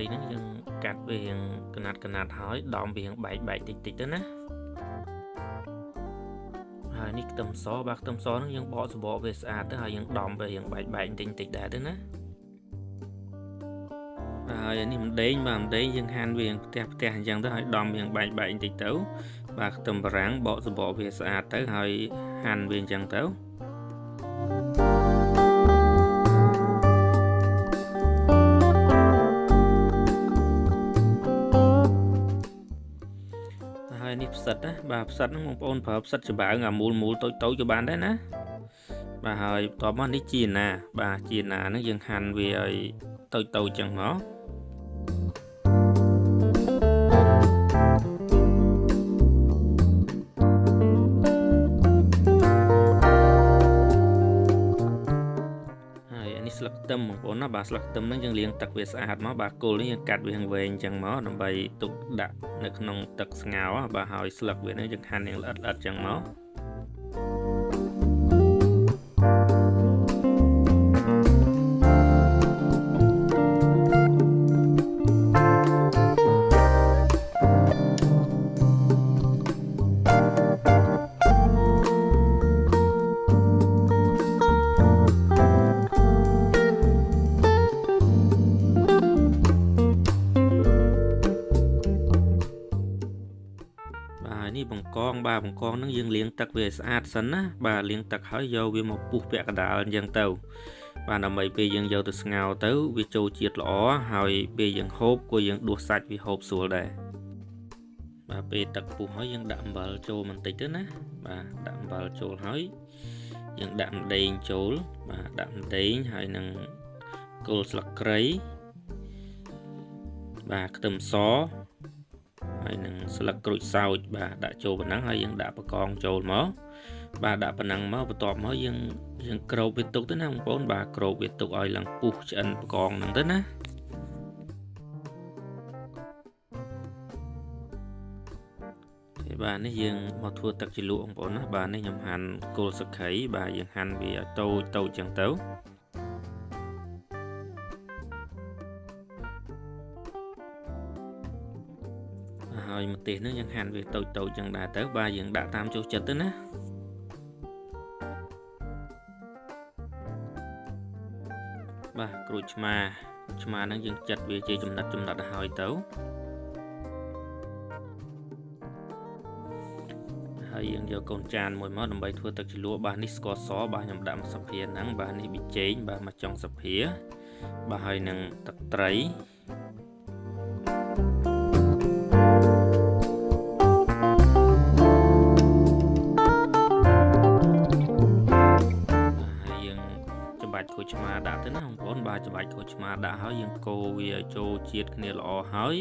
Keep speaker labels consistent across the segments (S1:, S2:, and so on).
S1: vậy nó dừng cắt về cân nạt hỏi đòn về bảy bảy tịch đó nè hai nick tầm xó bạc tầm xó nó dừng bỏ về xa tới hai dừng đòn về bảy bảy tịch đã đó nè hai ni mình đấy dừng han về tè dừng tới hai đòn về bảy bảy tịch tấu bạc tầm ráng bỏ về xa tới hai han về dừng tấu nếp sật á bà sật nó mong ôn phở sật cho bà ngà mù tối cho bạn đấy nè bà hơi tóm nó đi chìn nè bà chìn nè nó dừng hành về tôi chẳng nó sạc tâm mong ôn nó bà sạc tâm nó dừng liền tặc về sạch nó bà cô nó dừng cắt về hàng về chẳng nó nó bày tục đặt nước nông tặc ngào bà hỏi sạc về nó dừng hành những ớt chẳng nó bằng con nó dừng liền tặc về sạch sẵn á bà liền tặc hỏi dâu về một buộc vẹt đá dần tàu bà nằm mấy bê dừng dâu từ ngào tới vì châu chiết lõ hỏi bê dừng hộp của dừng đuột sạch vì hộp xua đây bà bê tặc buộc hỏi dừng đạm vào châu mình tích đó nè bà đạm vào châu hỏi dừng đạm đầy châu bà đạm đầy hay nâng cô sạc cây bà tầm xó hay nâng sạc cối sao bà đã trâu bà nắng hay dân đã bà con trâu mó bà đã bà nắng mó bà tọa mó dân cầu biệt tục tới nè bốn bà cầu biệt tục oi lần buộc chân bà con nâng tới nè thì bà này dân mà thua tắc chỉ lụa ông bốn bà này nhầm hành cô sạc khấy bà dân hành vì tâu chẳng tấu rồi một tí nữa dân hành về tôi chẳng đã tới ba dân đã tam chỗ chất tới nè ba cùi chma nó dân chật về chơi chùm đặt hỏi tấuហើយយើងយកកូនចានមួយមកដើម្បីធ្វើទឹកជ្រលក់បាទនេះស្ករសបាទខ្ញុំដាក់មកសភាហ្នឹងបាទនេះប៊ីចេងបាទមកចុងសភាបាទហើយនឹងទឹកត្រីខូចឆ្មាដាក់ទៅណាបងប្អូនបាទច្បាច់ខូចឆ្មាដាក់ហើយយើងកូរវាចូលជាតិគ្នាល្អហើយ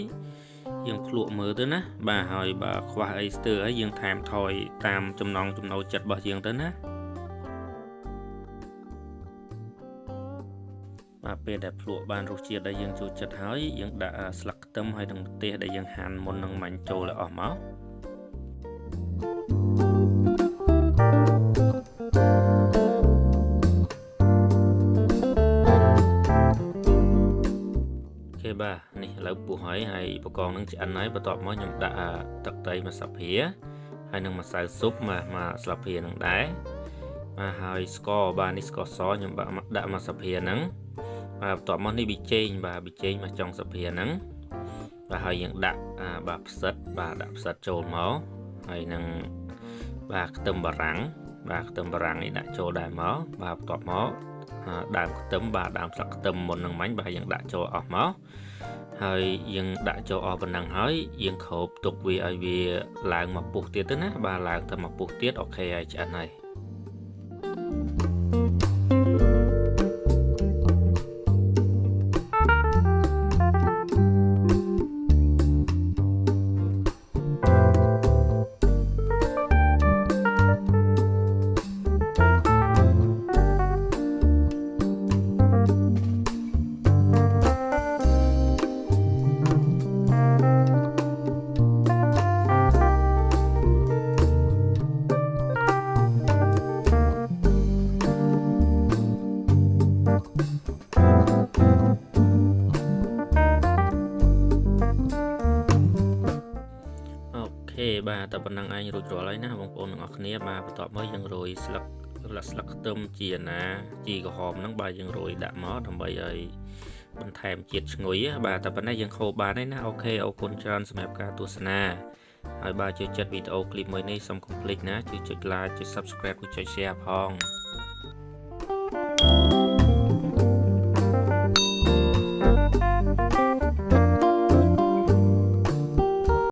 S1: យើងភ្លក់មើលទៅណាបាទហើយបើខ្វះអីស្ទើរហើយយើងថែមថយតាមចំណង់ចំណូលចិត្តរបស់យើងទៅណាបាទពេលដែលភ្លក់បានរសជាតិដែលយើងចូលចិត្តហើយយើងដាក់ស្លឹកខ្ទឹមហើយនឹងម្ទេសដែលយើងហាន់មុននឹងមាញ់ចូលឲ្យអស់មកបាទនេះឥឡូវពុះហើយបកងនឹងឆ្អិនហើយបន្ទាប់មកខ្ញុំដាក់ទឹកត្រីមួយស្លាបព្រាហើយនឹងម្សៅស៊ុបមួយស្លាបព្រានឹងដែរបាទហើយស្ករបាទនេះស្ករសខ្ញុំដាក់មួយស្លាបព្រាហ្នឹងបាទបន្ទាប់មកនេះប៊ីចេងបាទប៊ីចេងមកចុងស្លាបព្រាហ្នឹងបាទហើយយើងដាក់បាទផ្សិតបាទដាក់ផ្សិតចូលមកហើយនឹងបាទខ្ទឹមបារាំងបាទខ្ទឹមបារាំងនេះដាក់ចូលដែរមកបាទបន្ទាប់មកដើមខ្ទឹមបាទដើមស្លឹកខ្ទឹមមុននឹងមាញ់បាទយើងដាក់ចូលអស់មកហើយយើងដាក់ចូលអស់ប៉ុណ្ណឹងហើយយើងគ្របទុកវាឲ្យវាឡើងមកពុះទៀតទៅណាបាទឡើងទៅមកពុះទៀតអូខេហើយឆ្អិនហើយ
S2: Thank you.
S1: เคបាទតែប៉ុណ្ណឹងឯងរួចរាល់ហើយណាបងប្អូនទាំងអស់គ្នាបាទបន្ទាប់មកយើងរោយស្លឹកខ្ទឹមជាណាជីក្រហមហ្នឹងបាទយើងរោយដាក់មកដើម្បីឲ្យបន្ថែមជាតិឈ្ងុយបាទតែប៉ុណ្ណេះយើងខូបបានហើយណាអូខេអរគុណច្រើនសម្រាប់ការទស្សនាហើយបាទចូលចិត្តវីដេអូឃ្លីបមួយនេះសូមកុំភ្លេចណាជួយចុច like ចុច subscribe ចុច share ផង